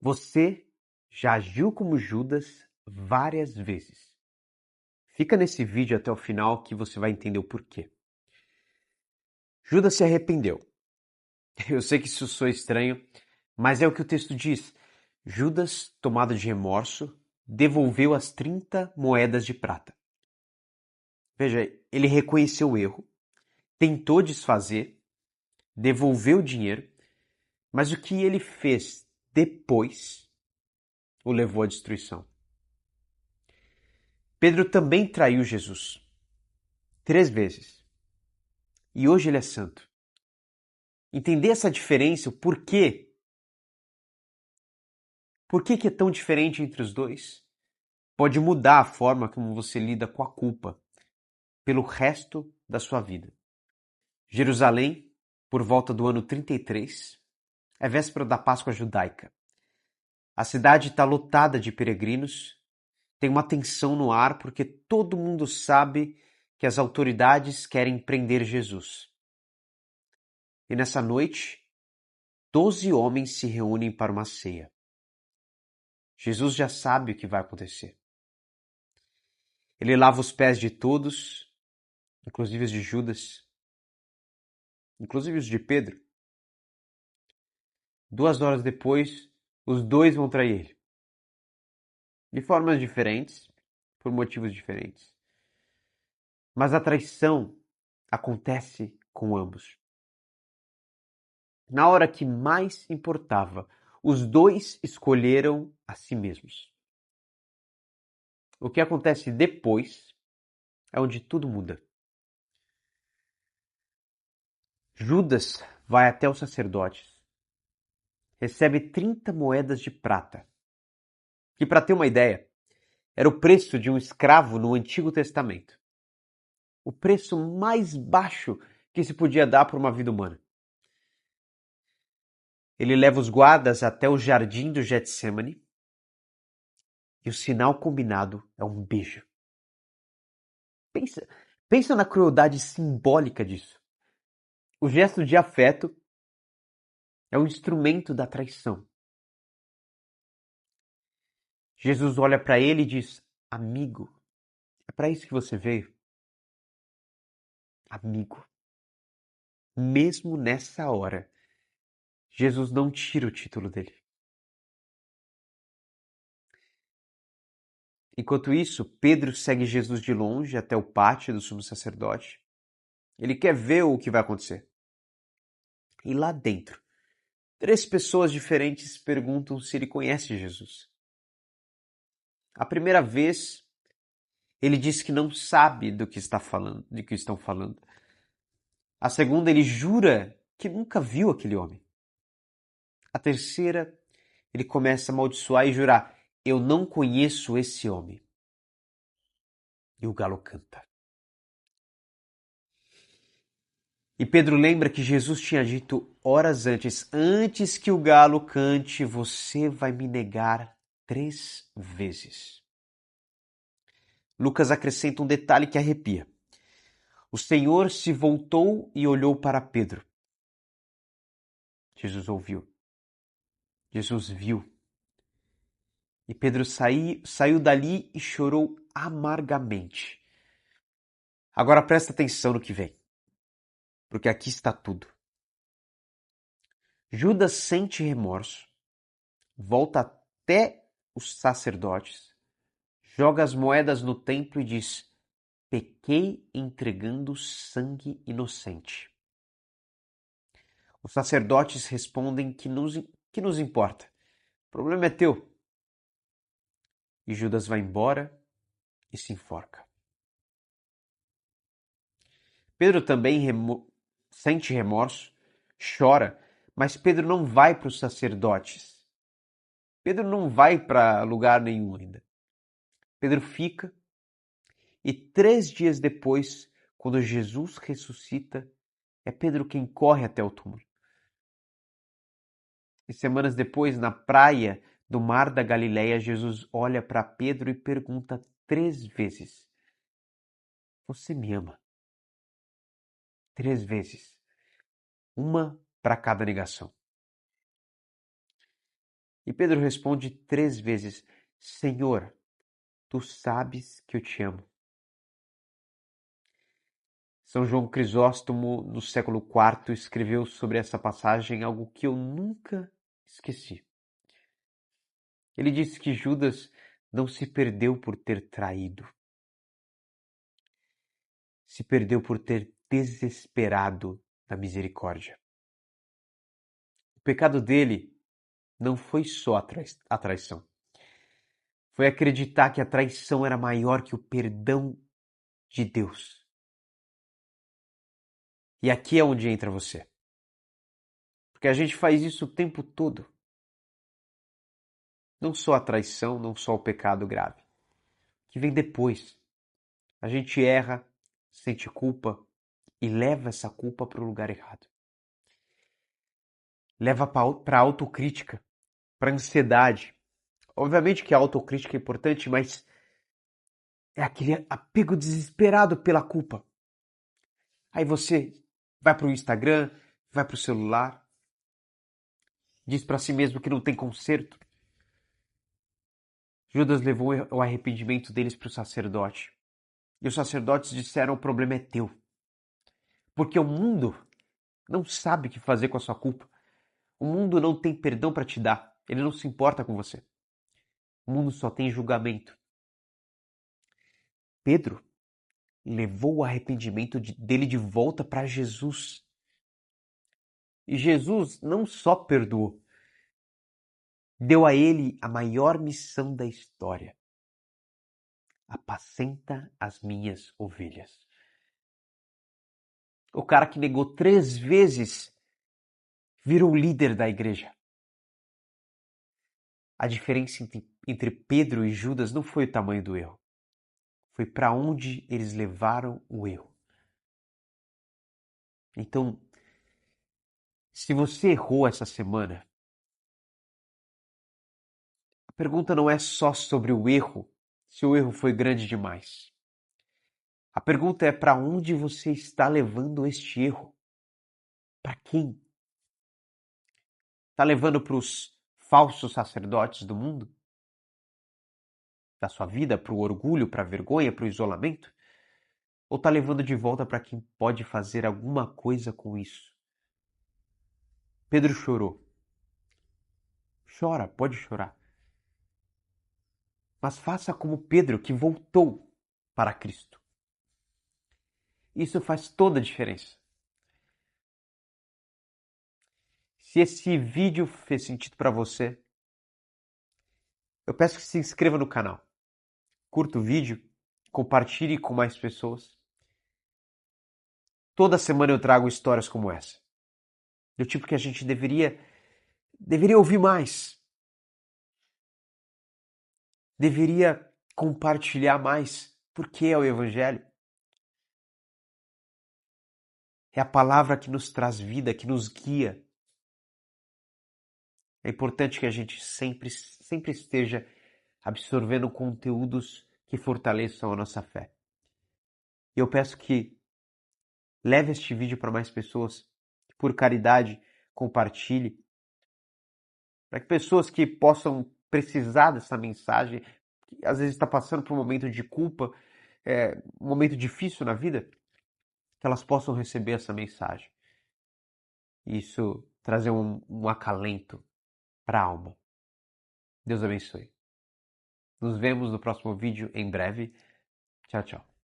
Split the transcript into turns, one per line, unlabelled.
Você já agiu como Judas várias vezes. Fica nesse vídeo até o final que você vai entender o porquê. Judas se arrependeu. Eu sei que isso soa estranho, mas é o que o texto diz. Judas, tomado de remorso, devolveu as 30 moedas de prata. Veja, ele reconheceu o erro, tentou desfazer, devolveu o dinheiro, mas o que ele fez depois o levou à destruição. Pedro também traiu Jesus 3 vezes. E hoje ele é santo. Entender essa diferença, o porquê? Por que é tão diferente entre os dois? Pode mudar a forma como você lida com a culpa pelo resto da sua vida. Jerusalém, por volta do ano 33, é véspera da Páscoa judaica. A cidade está lotada de peregrinos, tem uma tensão no ar porque todo mundo sabe que as autoridades querem prender Jesus. E nessa noite, 12 homens se reúnem para uma ceia. Jesus já sabe o que vai acontecer. Ele lava os pés de todos, inclusive os de Judas, inclusive os de Pedro. 2 horas depois, os dois vão trair ele. De formas diferentes, por motivos diferentes. Mas a traição acontece com ambos. Na hora que mais importava, os dois escolheram a si mesmos. O que acontece depois é onde tudo muda. Judas vai até os sacerdotes, recebe 30 moedas de prata, que, para ter uma ideia, era o preço de um escravo no Antigo Testamento. O preço mais baixo que se podia dar para uma vida humana. Ele leva os guardas até o jardim do Getsemane e o sinal combinado é um beijo. Pensa na crueldade simbólica disso. O gesto de afeto é um instrumento da traição. Jesus olha para ele e diz: amigo, é para isso que você veio? Amigo. Mesmo nessa hora, Jesus não tira o título dele. Enquanto isso, Pedro segue Jesus de longe até o pátio do sumo sacerdote. Ele quer ver o que vai acontecer. E lá dentro, 3 pessoas diferentes perguntam se ele conhece Jesus. A primeira vez, ele diz que não sabe do que está falando, de que estão falando. A segunda, ele jura que nunca viu aquele homem. A terceira, ele começa a amaldiçoar e jurar: eu não conheço esse homem. E o galo canta. E Pedro lembra que Jesus tinha dito horas antes que o galo cante, você vai me negar 3 vezes. Lucas acrescenta um detalhe que arrepia. O Senhor se voltou e olhou para Pedro. Jesus ouviu. Jesus viu. E Pedro saiu dali e chorou amargamente. Agora presta atenção no que vem, porque aqui está tudo. Judas sente remorso, volta até os sacerdotes, joga as moedas no templo e diz: pequei entregando sangue inocente. Os sacerdotes respondem que nos importa. O problema é teu. E Judas vai embora e se enforca. Pedro também sente remorso, chora, mas Pedro não vai para os sacerdotes. Pedro não vai para lugar nenhum ainda. Pedro fica e 3 dias depois, quando Jesus ressuscita, é Pedro quem corre até o túmulo. E semanas depois, na praia do Mar da Galileia, Jesus olha para Pedro e pergunta 3 vezes: você me ama? 3 vezes. Uma para cada negação. E Pedro responde 3 vezes: Senhor, tu sabes que eu te amo. São João Crisóstomo, no século IV, escreveu sobre essa passagem algo que eu nunca esqueci. Ele disse que Judas não se perdeu por ter traído. Se perdeu por ter desesperado da misericórdia. O pecado dele não foi só a traição. Foi acreditar que a traição era maior que o perdão de Deus. E aqui é onde entra você. Porque a gente faz isso o tempo todo. Não só a traição, não só o pecado grave. Que vem depois. A gente erra, sente culpa e leva essa culpa para o lugar errado. Leva para a autocrítica, para a ansiedade. Obviamente que a autocrítica é importante, mas é aquele apego desesperado pela culpa. Aí você vai para o Instagram, vai para o celular, diz para si mesmo que não tem conserto. Judas levou o arrependimento deles para o sacerdote. E os sacerdotes disseram: o problema é teu. Porque o mundo não sabe o que fazer com a sua culpa. O mundo não tem perdão para te dar. Ele não se importa com você. O mundo só tem julgamento. Pedro levou o arrependimento dele de volta para Jesus. E Jesus não só perdoou, deu a ele a maior missão da história. Apacenta as minhas ovelhas. O cara que negou 3 vezes virou líder da igreja. A diferença entre Pedro e Judas não foi o tamanho do erro. Foi para onde eles levaram o erro. Então, se você errou essa semana, a pergunta não é só sobre o erro, se o erro foi grande demais. A pergunta é para onde você está levando este erro? Para quem? Está levando para os falsos sacerdotes do mundo? Da sua vida, para o orgulho, para a vergonha, para o isolamento? Ou está levando de volta para quem pode fazer alguma coisa com isso? Pedro chorou. Chora, pode chorar. Mas faça como Pedro, que voltou para Cristo. Isso faz toda a diferença. Se esse vídeo fez sentido para você, eu peço que se inscreva no canal. Curta o vídeo, compartilhe com mais pessoas. Toda semana eu trago histórias como essa. Do tipo que a gente deveria ouvir mais. Deveria compartilhar mais. Porque é o Evangelho. É a palavra que nos traz vida, que nos guia. É importante que a gente sempre esteja absorvendo conteúdos que fortaleçam a nossa fé. E eu peço que leve este vídeo para mais pessoas, que por caridade compartilhe, para que pessoas que possam precisar dessa mensagem, que às vezes está passando por um momento de culpa, um momento difícil na vida, que elas possam receber essa mensagem. E isso trazer um acalento para a alma. Deus abençoe. Nos vemos no próximo vídeo em breve. Tchau, tchau.